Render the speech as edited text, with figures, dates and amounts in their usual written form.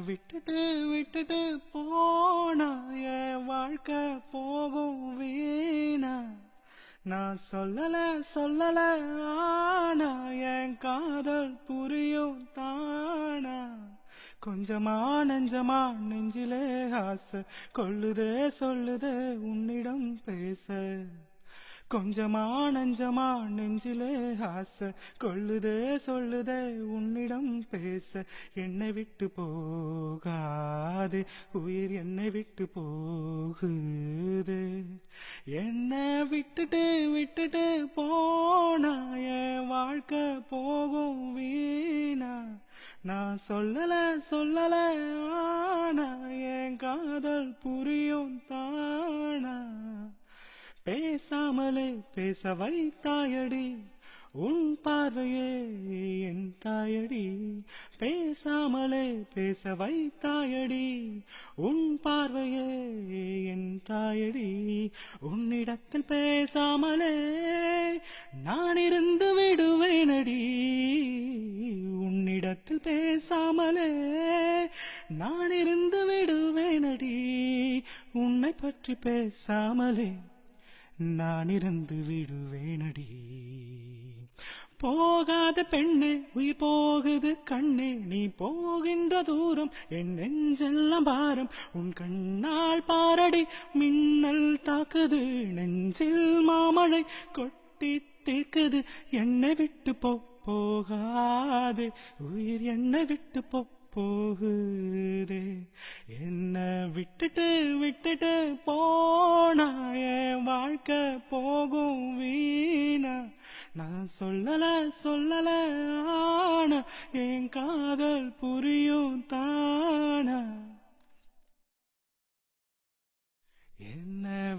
விட்டுட்டு விட்டுட்டு போனா என் வாழ்க்கை போகும் வீணா. நான் சொல்லல சொல்லல ஆனா என் காதல் புரியும் தானா. கொஞ்சமா நெஞ்சமா நெஞ்சிலே ஆசை கொள்ளுதே சொல்லுதே உன்னிடம் பேச. கொஞ்சமா நெஞ்சமா நெஞ்சிலே ஆசை கொள்ளுதே சொல்லுதே உன்னிடம் பேச. என்னை விட்டு போகாது உயிர் என்னை விட்டு போகுது. என்னை விட்டுட்டு விட்டுட்டு போனா என் வாழ்க்கை போகும் வீணா. நான் சொல்லல சொல்லல ஆனா என் காதல் புரியும் தானா. பேசாமலே பேச வைத்தாயடி உன் பார்வையே என் தாயடி. பேசாமலே பேச வைத்தாயடி உன் பார்வையே என் தாயடி. உன்னிடத்தில் பேசாமலே நான் இருந்து விடுவேனடி. உன்னிடத்தில் பேசாமலே நான் இருந்து விடுவேனடி. உன்னை பற்றி பேசாமலே நான் இருந்து விடுவேனடி. போகாத பெண்ணே உயிர் போகுது கண்ணே நீ போகின்ற தூரம் என் நெஞ்செல்லாம் பாரம். உன் கண்ணால் பாரடி மின்னல் தாக்குது நெஞ்சில் மாமழை கொட்டி தீர்க்குது. என்னை விட்டு போகாது உயிர் என்னை விட்டு போகுதே. என்ன விட்டுட்டு விட்டுட்டு போனா என் வாழ்க்கை போகும் வீணா. நான் சொல்லல சொல்லல ஆனா என் காதல் புரியும் தானா. என்ன